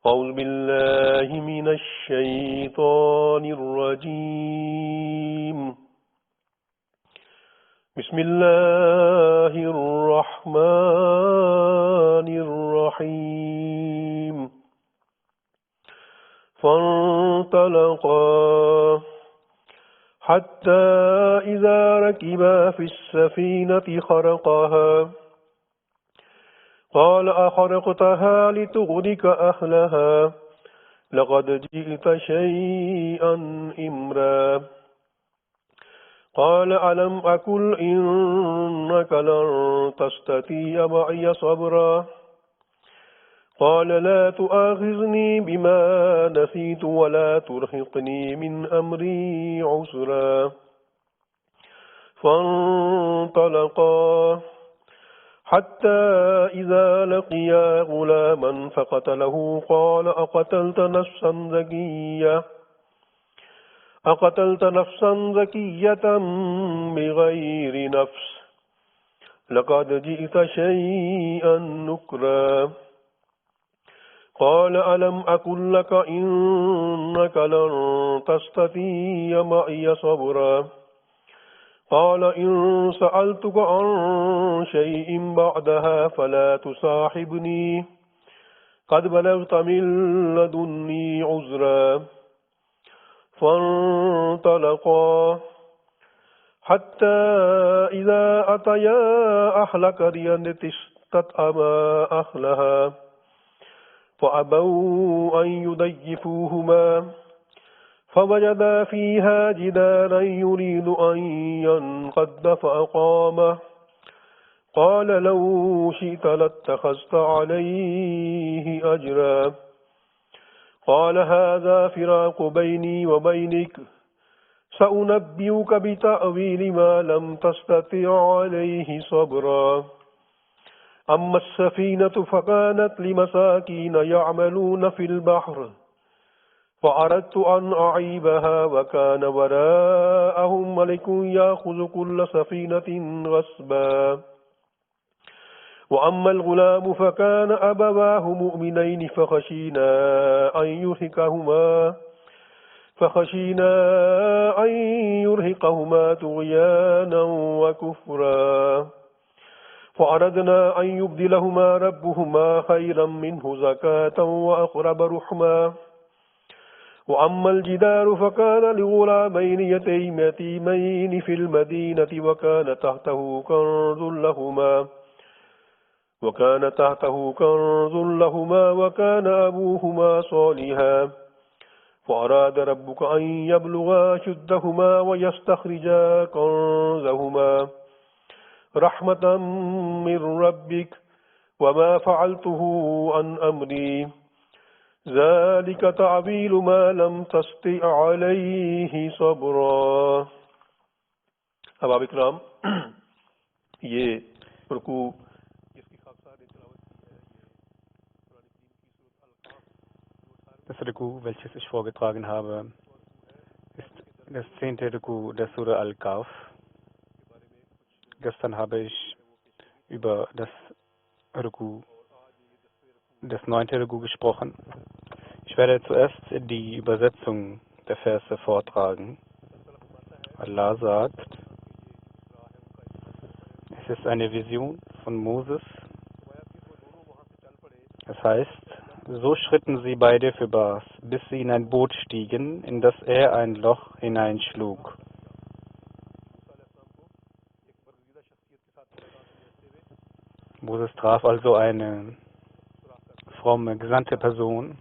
أعوذ بالله من الشيطان الرجيم بسم الله الرحمن الرحيم فانطلقا حتى إذا ركبا في السفينة خرقها قال أخرقتها لتغرق أهلها لقد جئت شيئا إمرا قال ألم أقل إنك لن تستطيع معي صبرا قال لا تؤاخذني بما نسيت ولا ترهقني من أمري عسرا فانطلقا حتى إذا لقيا غلاما فقتله قال أقتلت نفسا زكية بغير نفس لقد جئت شيئا نكرا قال ألم أقل لك إنك لن تستطيع معي صبرا قال إن سألتك عن شيء بعدها فلا تصاحبني قد بلغت من لدني عذرا فانطلقا حتى إذا أتيا أهل قرية استطعما أهلها فأبوا أن يضيفوهما فوجدا فيها جدارا يريد أن ينقض فأقامه قال لو شئت لاتخذت عليه أجرا قال هذا فراق بيني وبينك سأنبئك بتأويل ما لم تستطع عليه صبرا أما السفينة فكانت لمساكين يعملون في البحر فأردت أن أعيبها وكان وراءهم ملك يأخذ كل سفينة غصبا وأما الغلام فكان أبواه مؤمنين فخشينا أن يرهقهما طغيانا وكفرا فأردنا أن يبدلهما ربهما خيرا منه زكاة وأقرب رحما وأما الجدار فكان لغلامين يتيمين في المدينة وكان تحته كنز لهما وكان أبوهما صالحا فأراد ربك أن يبلغا أشدهما ويستخرجا كنزهما رحمة من ربك وما فعلته عن أمري ذلك تعبيل ما لم تستطع عليه صبرا. अहबाब इकराम, ये रुकू इसकी खाकसार तिलावत की है, ये कुरान करीम की सूरत अल-काफ Das Ruku, welches ich vorgetragen habe, ist das 10. Ruku der Surah Al-Kahf. Gestern habe ich über das 9. Ruku gesprochen. Ich werde zuerst die Übersetzung der Verse vortragen. Allah sagt, es ist eine Vision von Moses. Das heißt, so schritten sie beide vorwärts, bis sie in ein Boot stiegen, in das er ein Loch hineinschlug. Moses traf also eine fromme, gesandte Person,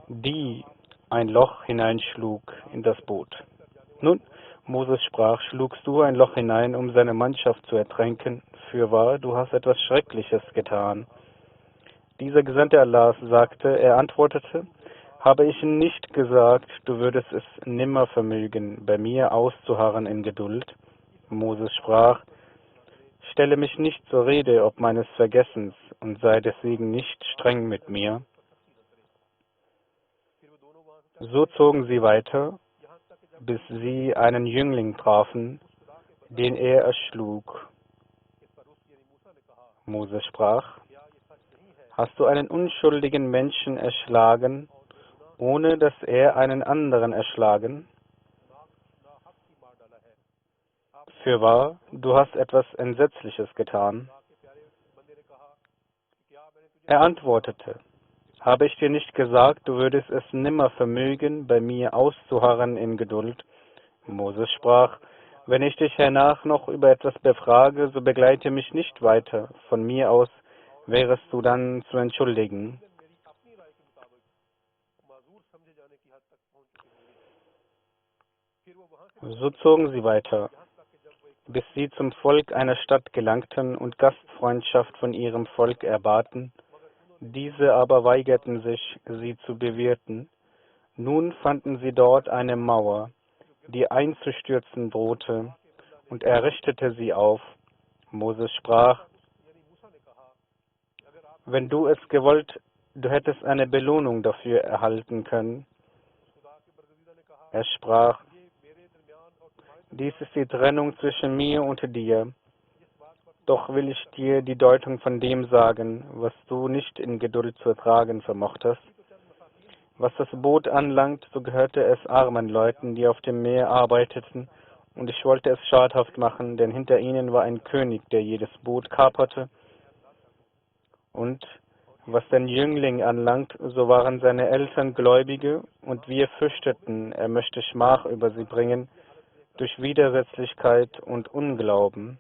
die ein Loch hineinschlug in das Boot. Nun, Moses sprach, schlugst du ein Loch hinein, um seine Mannschaft zu ertränken? Fürwahr, du hast etwas Schreckliches getan. Dieser Gesandte Allahs sagte, er antwortete, habe ich nicht gesagt, du würdest es nimmer vermögen, bei mir auszuharren in Geduld? Moses sprach, stelle mich nicht zur Rede ob meines Vergessens und sei deswegen nicht streng mit mir. So zogen sie weiter, bis sie einen Jüngling trafen, den er erschlug. Moses sprach, Hast du einen unschuldigen Menschen erschlagen, ohne dass er einen anderen erschlagen? Fürwahr, du hast etwas Entsetzliches getan. Er antwortete, habe ich dir nicht gesagt, du würdest es nimmer vermögen, bei mir auszuharren in Geduld? Moses sprach, wenn ich dich hernach noch über etwas befrage, so begleite mich nicht weiter. Von mir aus wärest du dann zu entschuldigen. So zogen sie weiter, bis sie zum Volk einer Stadt gelangten und Gastfreundschaft von ihrem Volk erbaten. Diese aber weigerten sich, sie zu bewirten. Nun fanden sie dort eine Mauer, die einzustürzen drohte, und er richtete sie auf. Moses sprach, wenn du es gewollt, du hättest eine Belohnung dafür erhalten können. Er sprach, dies ist die Trennung zwischen mir und dir. Doch will ich dir die Deutung von dem sagen, was du nicht in Geduld zu ertragen vermochtest. Was das Boot anlangt, so gehörte es armen Leuten, die auf dem Meer arbeiteten, und ich wollte es schadhaft machen, denn hinter ihnen war ein König, der jedes Boot kaperte. Und was den Jüngling anlangt, so waren seine Eltern Gläubige, und wir fürchteten, er möchte Schmach über sie bringen, durch Widersetzlichkeit und Unglauben.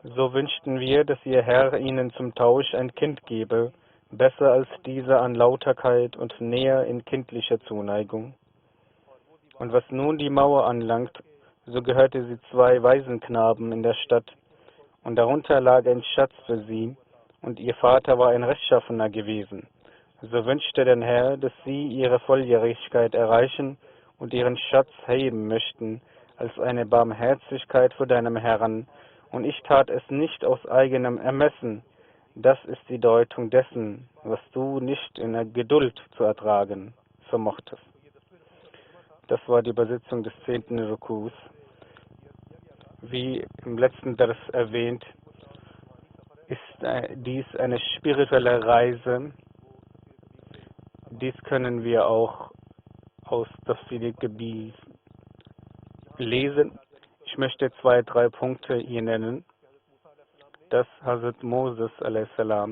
So wünschten wir, dass ihr Herr ihnen zum Tausch ein Kind gebe, besser als dieser an Lauterkeit und näher in kindlicher Zuneigung. Und was nun die Mauer anlangt, so gehörte sie 2 Waisenknaben in der Stadt, und darunter lag ein Schatz für sie, und ihr Vater war ein Rechtschaffener gewesen. So wünschte der Herr, dass sie ihre Volljährigkeit erreichen und ihren Schatz heben möchten, als eine Barmherzigkeit vor deinem Herrn, und ich tat es nicht aus eigenem Ermessen. Das ist die Deutung dessen, was du nicht in der Geduld zu ertragen vermochtest. Das war die Übersetzung des 10. Rukus. Wie im letzten Vers erwähnt, ist dies eine spirituelle Reise. Dies können wir auch aus Tafsir Gebiet lesen. Ich möchte 2, 3 Punkte hier nennen, dass Hazrat Moses a.s.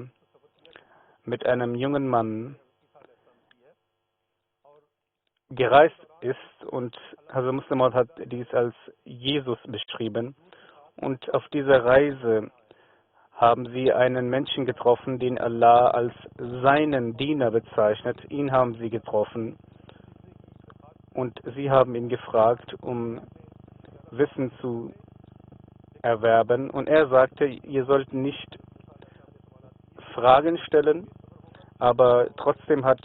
mit einem jungen Mann gereist ist, und Hazrat Muslim hat dies als Jesus beschrieben, und auf dieser Reise haben sie einen Menschen getroffen, den Allah als seinen Diener bezeichnet. Ihn haben sie getroffen, und sie haben ihn gefragt, um Wissen zu erwerben, und er sagte, ihr sollt nicht Fragen stellen, aber trotzdem hat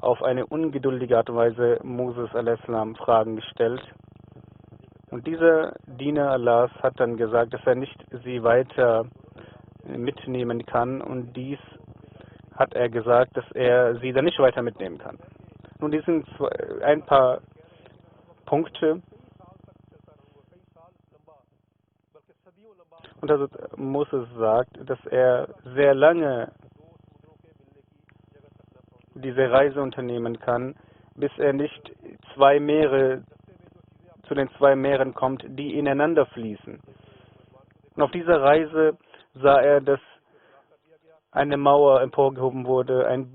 auf eine ungeduldige Art und Weise Moses a.s. Fragen gestellt. Und dieser Diener Allahs hat dann gesagt, dass er nicht sie weiter mitnehmen kann, und dies hat er gesagt, dass er sie dann nicht weiter mitnehmen kann. Nun, dies sind ein paar Punkte. Und also Moses sagt, dass er sehr lange diese Reise unternehmen kann, bis er nicht zu den 2 Meeren kommt, die ineinander fließen. Und auf dieser Reise sah er, dass eine Mauer emporgehoben wurde, ein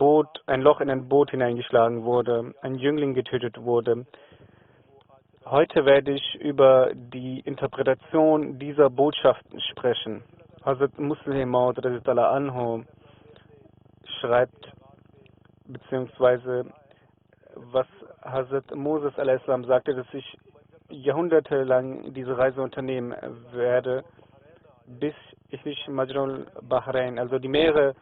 Loch in ein Boot hineingeschlagen wurde, ein Jüngling getötet wurde. Heute werde ich über die Interpretation dieser Botschaften sprechen. Hazrat Muslim Maud anhu schreibt, beziehungsweise was Hazrat Moses a.s. sagte, dass ich jahrhundertelang diese Reise unternehmen werde, bis ich nicht Majrul Bahrain, also die Meere,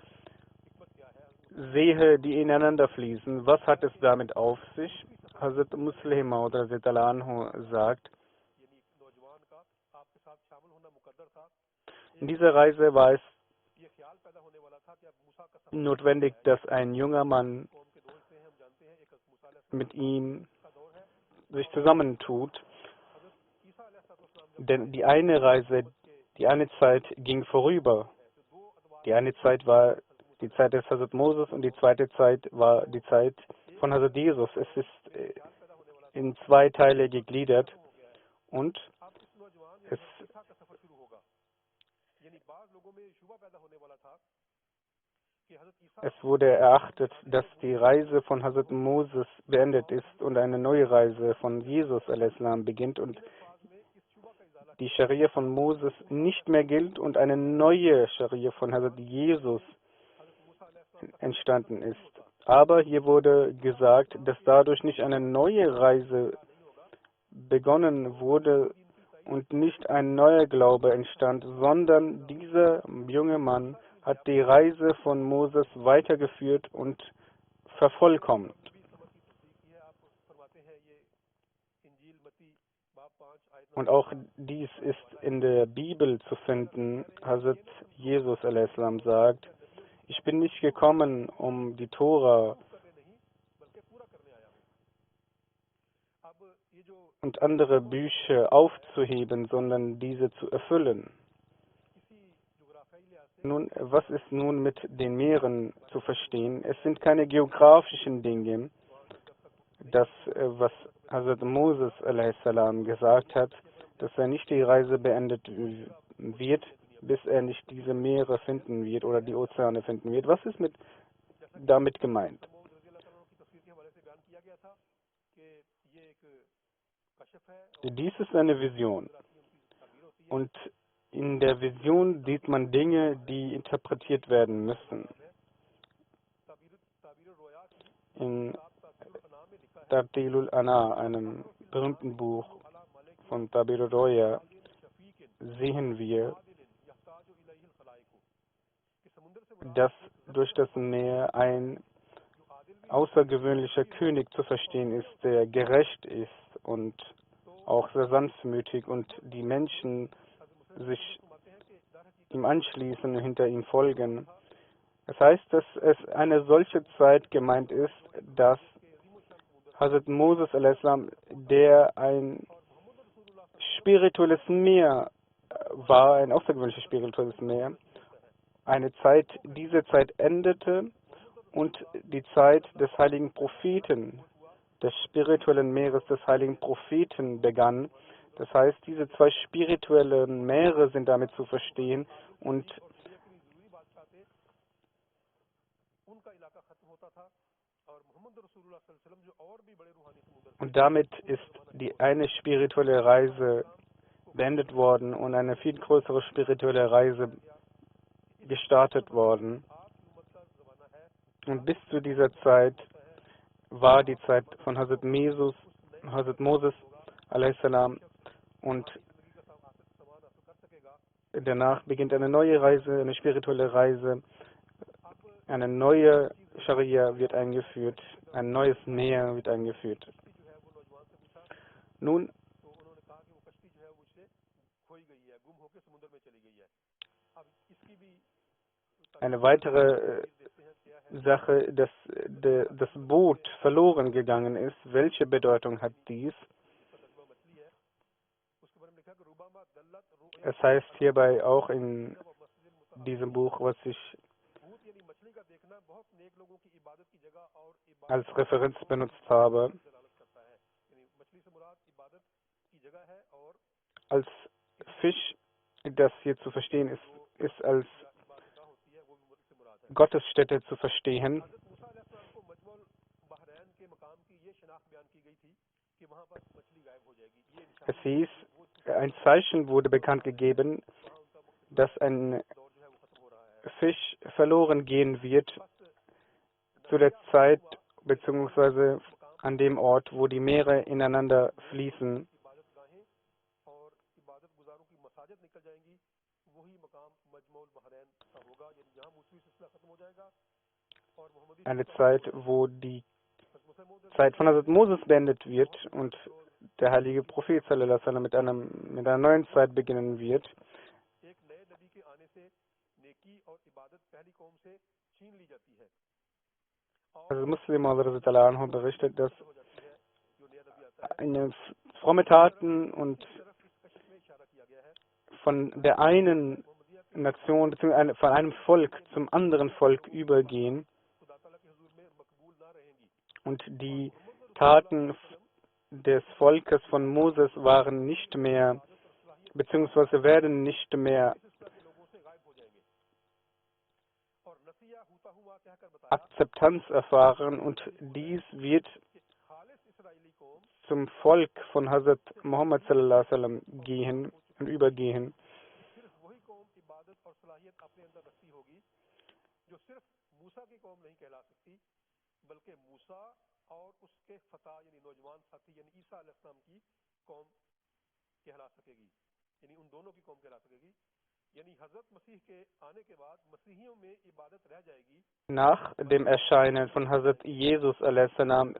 sehe, die ineinander fließen. Was hat es damit auf sich? Hazrat Muslim Maud anhu sagt, in dieser Reise war es notwendig, dass ein junger Mann mit ihm sich zusammentut, denn die eine Reise, Die eine Zeit ging vorüber. Die eine Zeit war die Zeit des Hazrat Moses und die zweite Zeit war die Zeit von Hazrat Jesus. Es ist in zwei Teile gegliedert und es, es wurde erachtet, dass die Reise von Hazrat Moses beendet ist und eine neue Reise von Jesus a.s. beginnt und die Scharia von Moses nicht mehr gilt und eine neue Scharia von Hazrat Jesus entstanden ist. Aber hier wurde gesagt, dass dadurch nicht eine neue Reise begonnen wurde und nicht ein neuer Glaube entstand, sondern dieser junge Mann hat die Reise von Moses weitergeführt und vervollkommnet. Und auch dies ist in der Bibel zu finden. Hazrat Jesus a.s. sagt, ich bin nicht gekommen, um die Tora und andere Bücher aufzuheben, sondern diese zu erfüllen. Nun, was ist nun mit den Meeren zu verstehen? Es sind keine geografischen Dinge, das, was Hazrat Moses a.s. gesagt hat, dass er nicht die Reise beendet wird, bis er nicht diese Meere finden wird oder die Ozeane finden wird. Was ist damit gemeint? Dies ist eine Vision. Und in der Vision sieht man Dinge, die interpretiert werden müssen. In Tabdilul Ana, einem berühmten Buch von Tabir Roya, sehen wir, dass durch das Meer ein außergewöhnlicher König zu verstehen ist, der gerecht ist und auch sehr sanftmütig und die Menschen sich ihm anschließen und hinter ihm folgen. Das heißt, dass es eine solche Zeit gemeint ist, dass Hazrat Moses a.s., der ein spirituelles Meer war, ein außergewöhnliches spirituelles Meer, diese Zeit endete und die Zeit des heiligen Propheten, des spirituellen Meeres des heiligen Propheten begann. Das heißt, diese zwei spirituellen Meere sind damit zu verstehen und damit ist die eine spirituelle Reise beendet worden und eine viel größere spirituelle Reise gestartet worden. Und bis zu dieser Zeit war die Zeit von Hazrat Moses a.s. und danach beginnt eine neue Reise, eine spirituelle Reise. Eine neue Scharia wird eingeführt, ein neues Meer wird eingeführt. Nun, eine weitere Sache, dass das Boot verloren gegangen ist. Welche Bedeutung hat dies? Es heißt hierbei auch in diesem Buch, was ich als Referenz benutzt habe, als Fisch, das hier zu verstehen ist als Gottesstätte zu verstehen. Es hieß, ein Zeichen wurde bekannt gegeben, dass ein Fisch verloren gehen wird zu der Zeit bzw. an dem Ort, wo die Meere ineinander fließen. Eine Zeit, wo die Zeit von Hazrat Moses beendet wird und der heilige Prophet sallallahu alaihi wasallam mit einer neuen Zeit beginnen wird. Also Muslim anhu berichtet, dass eine fromme Taten und von der einen Nation bzw. von einem Volk zum anderen Volk übergehen und die Taten des Volkes von Moses waren nicht mehr beziehungsweise werden nicht mehr Akzeptanz erfahren und dies wird zum Volk von Hazrat Muhammad sallallahu alaihi wasallam gehen und übergehen. Nach dem Erscheinen von Hazrat Jesus a.s.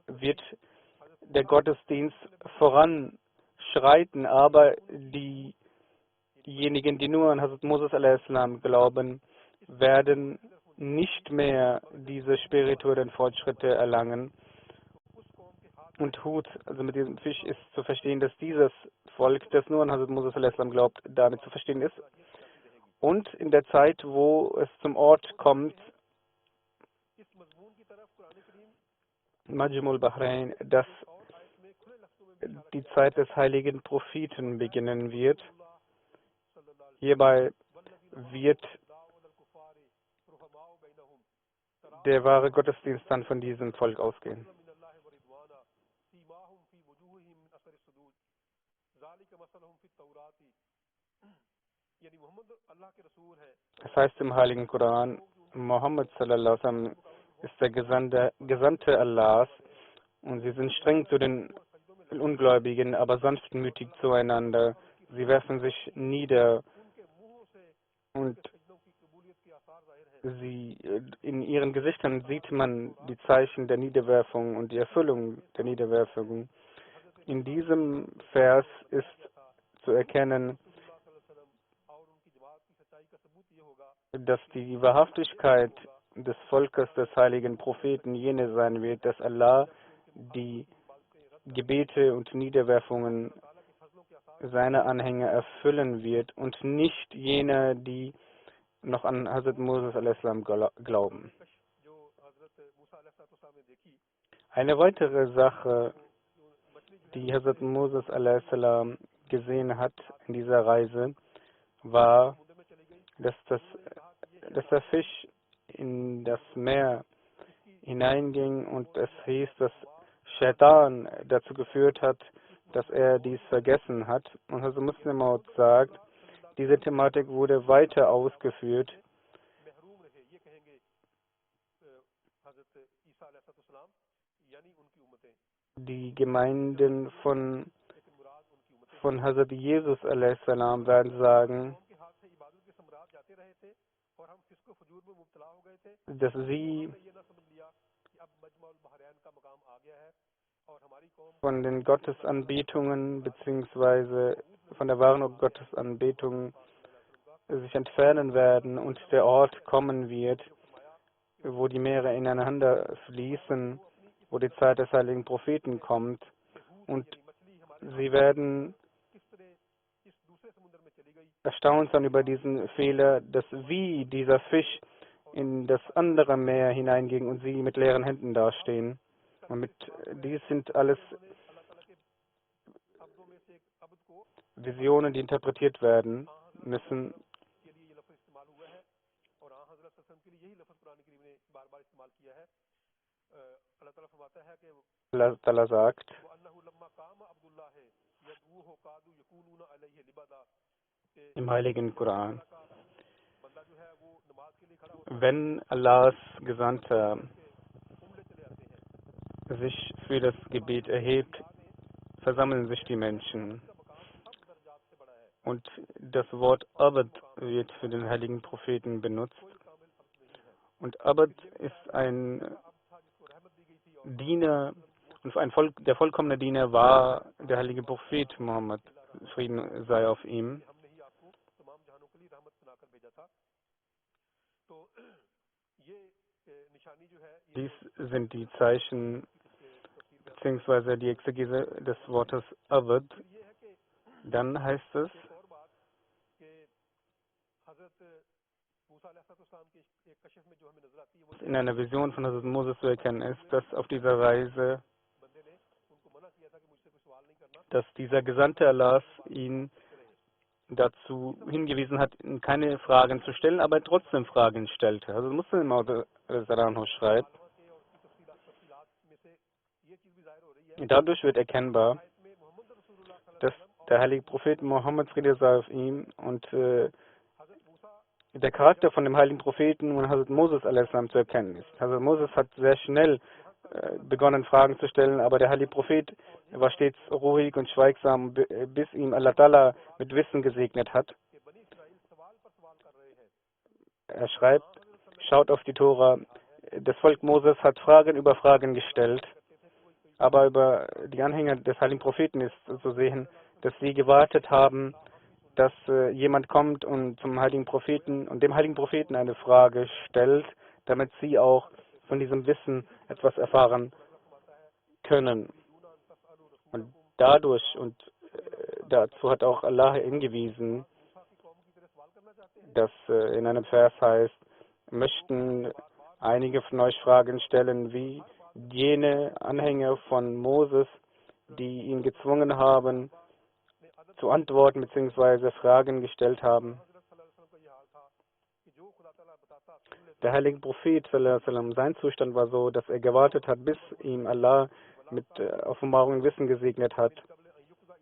wird der Gottesdienst voranschreiten, aber diejenigen, die nur an Hazrat Moses a.s. glauben, werden nicht mehr diese spirituellen Fortschritte erlangen. Und Hut, also mit diesem Fisch ist zu verstehen, dass dieses Volk, das nur an Hazrat Moses a.s. glaubt, damit zu verstehen ist. Und in der Zeit, wo es zum Ort kommt, Majmul Bahrain, dass die Zeit des heiligen Propheten beginnen wird. Hierbei wird der wahre Gottesdienst dann von diesem Volk ausgehen. Es heißt im Heiligen Koran, Muhammad sallallahu alaihi wasallam ist der Gesandte Allahs und sie sind streng zu den Ungläubigen, aber sanftmütig zueinander. Sie werfen sich nieder und in ihren Gesichtern sieht man die Zeichen der Niederwerfung und die Erfüllung der Niederwerfung. In diesem Vers ist zu erkennen, dass die Wahrhaftigkeit des Volkes des heiligen Propheten jene sein wird, dass Allah die Gebete und Niederwerfungen seiner Anhänger erfüllen wird und nicht jene, die noch an Hazrat Moses a.s. glauben. Eine weitere Sache, die Hazrat Moses a.s. gesehen hat in dieser Reise, war, dass der Fisch in das Meer hineinging und es hieß, dass Shaitan dazu geführt hat, dass er dies vergessen hat. Und Hazrat Muslim Maud sagt, diese Thematik wurde weiter ausgeführt. Die Gemeinden von Hazrat Jesus a.s. werden sagen, dass sie von den Gottesanbetungen bzw. von der wahren Gottesanbetung sich entfernen werden und der Ort kommen wird, wo die Meere ineinander fließen, wo die Zeit des heiligen Propheten kommt und sie werden erstaunt sein über diesen Fehler, dass wie dieser Fisch in das andere Meer hineinging und sie mit leeren Händen dastehen. Und dies sind alles Visionen, die interpretiert werden müssen. Allah Ta'ala sagt im Heiligen Koran, wenn Allahs Gesandter sich für das Gebet erhebt, versammeln sich die Menschen. Und das Wort Abd wird für den heiligen Propheten benutzt. Und Abd ist ein Diener, und der vollkommene Diener war der heilige Prophet Muhammad, Frieden sei auf ihm. Dies sind die Zeichen bzw. die Exegese des Wortes Abd. Dann heißt es, in einer Vision von Hazrat Moses zu erkennen ist, dass auf dieser Reise, dass dieser Gesandte Allahs ihn dazu hingewiesen hat, keine Fragen zu stellen, aber er trotzdem Fragen stellte. Also Muslim Maud schreibt, dadurch wird erkennbar, dass der heilige Prophet Mohammed Friede sei auf ihm und der Charakter von dem heiligen Propheten und Hazrat Moses a.s. zu erkennen ist. Hazrat Moses hat sehr schnell begonnen, Fragen zu stellen, aber der heilige Prophet war stets ruhig und schweigsam, bis ihm Allah Ta'ala mit Wissen gesegnet hat. Er schreibt, schaut auf die Tora, das Volk Moses hat Fragen über Fragen gestellt, aber über die Anhänger des heiligen Propheten ist zu sehen, dass sie gewartet haben, dass jemand kommt und zum heiligen Propheten und dem heiligen Propheten eine Frage stellt, damit sie auch von diesem Wissen etwas erfahren können. Und dadurch und dazu hat auch Allah hingewiesen, dass in einem Vers heißt, möchten einige von euch Fragen stellen, wie jene Anhänger von Moses, die ihn gezwungen haben, zu antworten bzw. Fragen gestellt haben. Der heilige Prophet, sein Zustand war so, dass er gewartet hat, bis ihm Allah mit Offenbarung und Wissen gesegnet hat.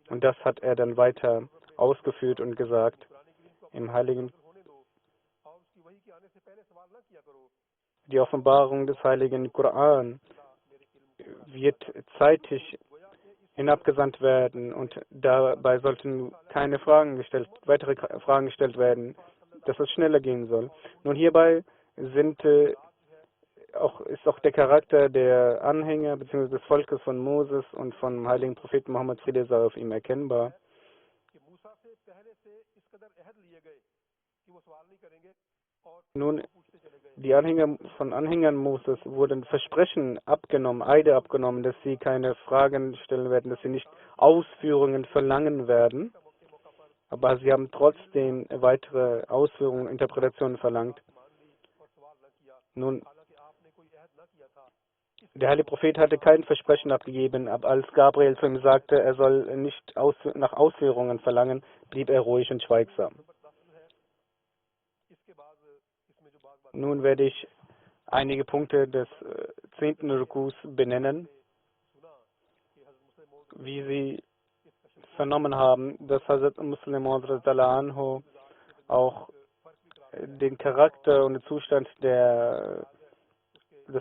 Und das hat er dann weiter ausgeführt und gesagt. Im heiligen Die Offenbarung des heiligen Koran wird zeitig hinabgesandt werden und dabei sollten keine weitere Fragen gestellt werden, dass es schneller gehen soll. Nun hierbei ist auch der Charakter der Anhänger bzw. des Volkes von Moses und vom heiligen Propheten Mohammed Friede sei auf ihm erkennbar. Nun, die Anhängern Moses wurden Versprechen abgenommen, Eide abgenommen, dass sie keine Fragen stellen werden, dass sie nicht Ausführungen verlangen werden. Aber sie haben trotzdem weitere Ausführungen, Interpretationen verlangt. Nun, der heilige Prophet hatte kein Versprechen abgegeben, aber als Gabriel zu ihm sagte, er soll nicht nach Ausführungen verlangen, blieb er ruhig und schweigsam. Nun werde ich einige Punkte des 10. Rukus benennen, wie Sie vernommen haben, dass Hazrat Muslim Maud anhu auch den Charakter und den Zustand des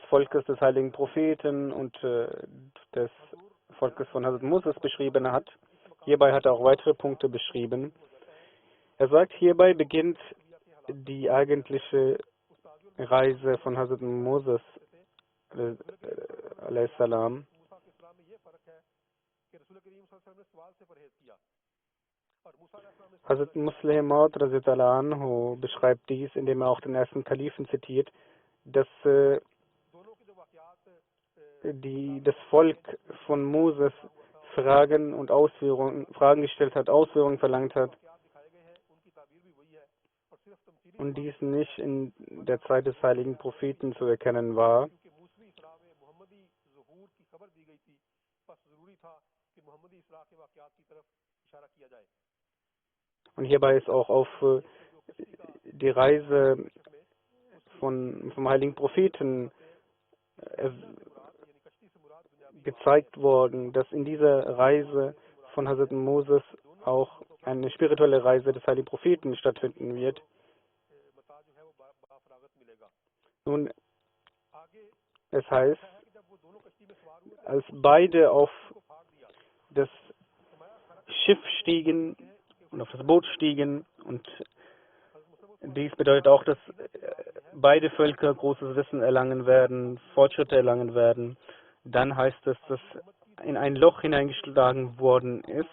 Volkes des heiligen Propheten und des Volkes von Hazrat Moses beschrieben hat. Hierbei hat er auch weitere Punkte beschrieben. Er sagt, hierbei beginnt die eigentliche Reise von Hazrat Moses a.s. Hazrat Muslim Maud anhu beschreibt dies, indem er auch den ersten Kalifen zitiert, dass das Volk von Moses Fragen gestellt hat, Ausführungen verlangt hat. Und dies nicht in der Zeit des heiligen Propheten zu erkennen war. Und hierbei ist auch auf die Reise vom heiligen Propheten gezeigt worden, dass in dieser Reise von Hazrat Moses auch eine spirituelle Reise des heiligen Propheten stattfinden wird. Nun, es heißt, als beide auf das Schiff stiegen und auf das Boot stiegen, und dies bedeutet auch, dass beide Völker großes Wissen erlangen werden, Fortschritte erlangen werden, dann heißt es, dass in ein Loch hineingeschlagen worden ist.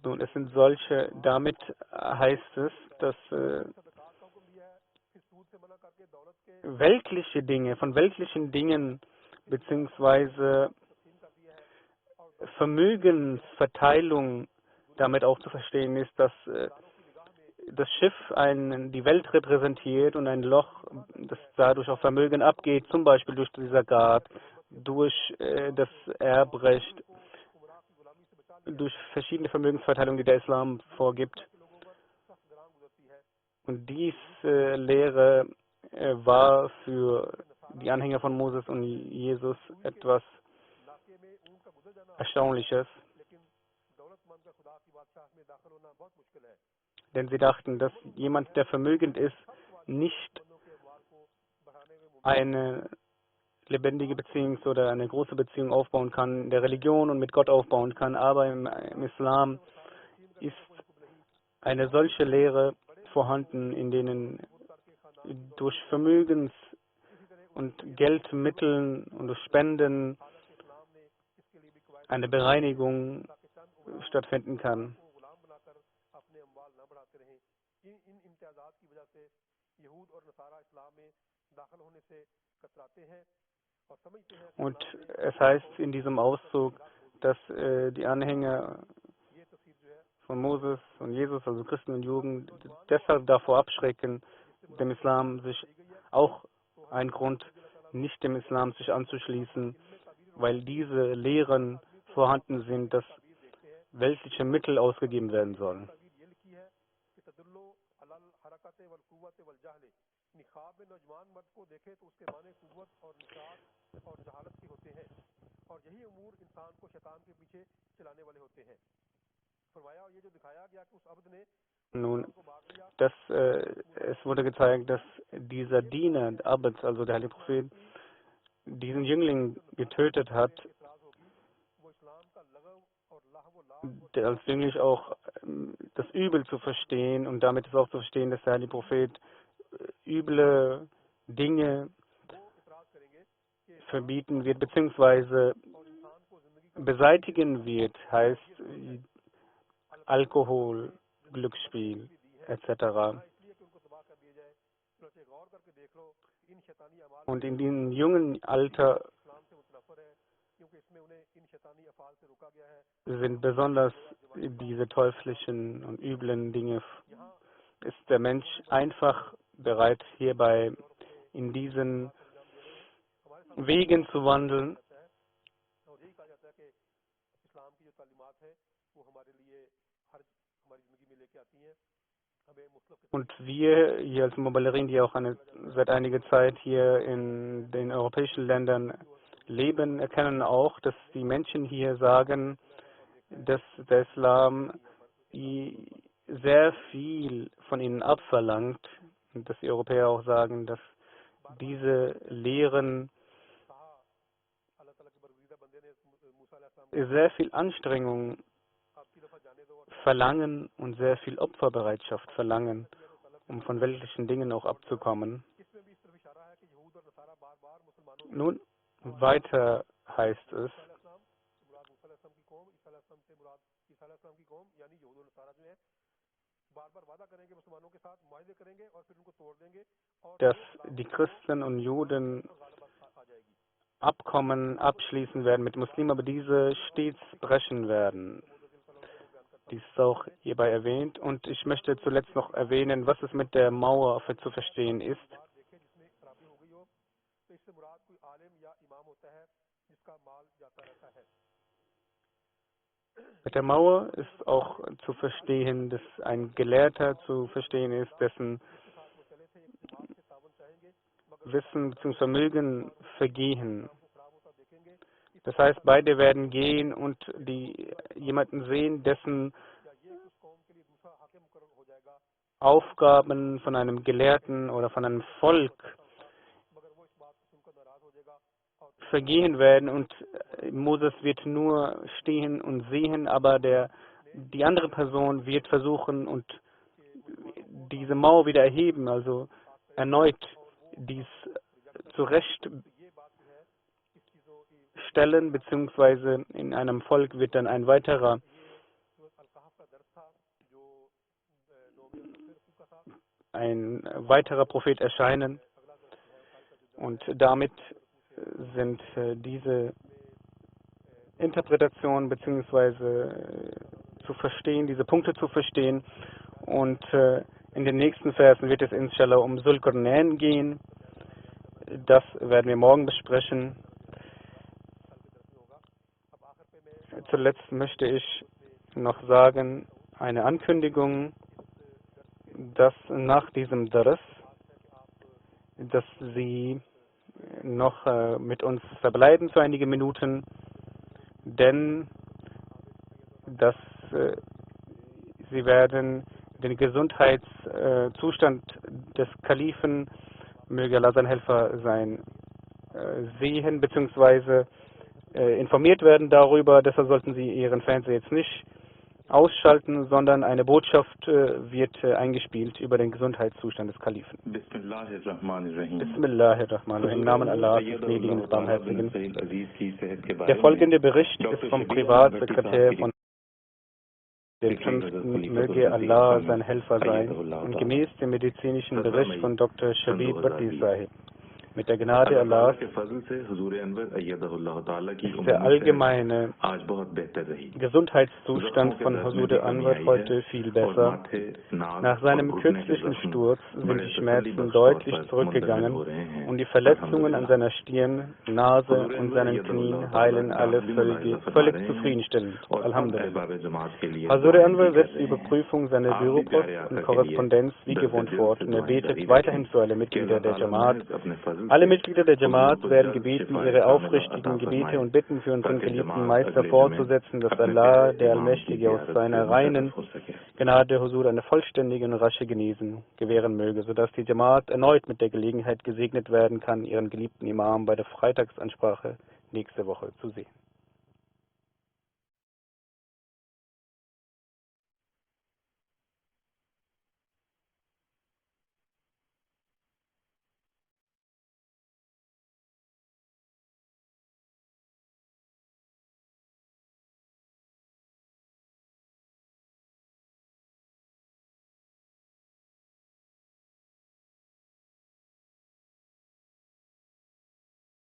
Nun, es sind solche, damit heißt es, dass weltliche Dinge, von weltlichen Dingen beziehungsweise Vermögensverteilung damit auch zu verstehen ist, dass das Schiff die Welt repräsentiert und ein Loch, das dadurch auch Vermögen abgeht, zum Beispiel durch die Zakat, durch das Erbrecht, durch verschiedene Vermögensverteilungen, die der Islam vorgibt. Und diese Lehre war für die Anhänger von Moses und Jesus etwas Erstaunliches, denn sie dachten, dass jemand, der vermögend ist, nicht eine lebendige Beziehung oder eine große Beziehung aufbauen kann, in der Religion und mit Gott aufbauen kann, aber im Islam ist eine solche Lehre vorhanden, in denen durch Vermögens- und Geldmitteln und durch Spenden eine Bereinigung stattfinden kann. Und es heißt in diesem Auszug, dass die Anhänger von Moses und Jesus, also Christen und Juden, deshalb davor abschrecken, dem Islam sich auch ein Grund, nicht dem Islam sich anzuschließen, weil diese Lehren vorhanden sind, dass weltliche Mittel ausgegeben werden sollen. Nun, es wurde gezeigt, dass dieser Diener, Abed, also der Heilige Prophet, diesen Jüngling getötet hat, der als Jüngling auch das Übel zu verstehen und damit ist auch zu verstehen, dass der Heilige Prophet üble Dinge verbieten wird, beziehungsweise beseitigen wird, heißt Alkohol, Glücksspiel etc. Und in diesem jungen Alter sind besonders diese teuflischen und üblen Dinge, ist der Mensch einfach bereit, hierbei in diesen Wegen zu wandeln. Und wir hier als Mubalirin, die auch seit einiger Zeit hier in den europäischen Ländern leben, erkennen auch, dass die Menschen hier sagen, dass der Islam sehr viel von ihnen abverlangt und dass die Europäer auch sagen, dass diese Lehren sehr viel Anstrengung verlangen und sehr viel Opferbereitschaft verlangen, um von weltlichen Dingen auch abzukommen. Nun, weiter heißt es, dass die Christen und Juden Abkommen abschließen werden mit Muslimen, aber diese stets brechen werden. Dies ist auch hierbei erwähnt. Und ich möchte zuletzt noch erwähnen, was es mit der Mauer zu verstehen ist. Mit der Mauer ist auch zu verstehen, dass ein Gelehrter zu verstehen ist, dessen Wissen bzw. Vermögen vergehen. Das heißt, beide werden gehen und jemanden sehen, dessen Aufgaben von einem Gelehrten oder von einem Volk vergehen werden und Moses wird nur stehen und sehen, aber die andere Person wird versuchen und diese Mauer wieder erheben, also erneut dies zurechtstellen, beziehungsweise in einem Volk wird dann ein weiterer Prophet erscheinen und damit sind diese Interpretationen bzw. zu verstehen, diese Punkte zu verstehen. Und in den nächsten Versen wird es inshallah um Zulqarnain gehen. Das werden wir morgen besprechen. Zuletzt möchte ich noch sagen, eine Ankündigung, dass nach diesem Dars, dass Sie noch mit uns verbleiben für einige Minuten, denn Sie werden den Gesundheitszustand des Kalifen, möge Allah sein Helfer sein, sehen bzw. informiert werden darüber. Deshalb sollten Sie Ihren Fernseher jetzt nicht ausschalten, sondern eine Botschaft wird eingespielt über den Gesundheitszustand des Kalifen. Bismillahirrahmanirrahim. Im Namen Allahs, des Gnädigen, des Barmherzigen. Der folgende Bericht ist vom Privatsekretär von dem 5. Möge Allah sein Helfer sein und gemäß dem medizinischen Bericht von Dr. Shabib Bhatti Sahib. Mit der Gnade Allahs ist der allgemeine Gesundheitszustand von Huzur Anwar heute viel besser. Nach seinem kürzlichen Sturz sind die Schmerzen deutlich zurückgegangen und die Verletzungen an seiner Stirn, Nase und seinen Knien heilen alle völlig zufriedenstellend. Alhamdulillah. Huzur Anwar setzt die Überprüfung seiner Büropost und Korrespondenz wie gewohnt fort und er betet weiterhin für alle Mitglieder der Jamaat. Alle Mitglieder der Jamaat werden gebeten, ihre aufrichtigen Gebete und Bitten für unseren geliebten Meister fortzusetzen, dass Allah, der Allmächtige, aus seiner reinen Gnade Huzur eine vollständige und rasche Genesung gewähren möge, sodass die Jamaat erneut mit der Gelegenheit gesegnet werden kann, ihren geliebten Imam bei der Freitagsansprache nächste Woche zu sehen.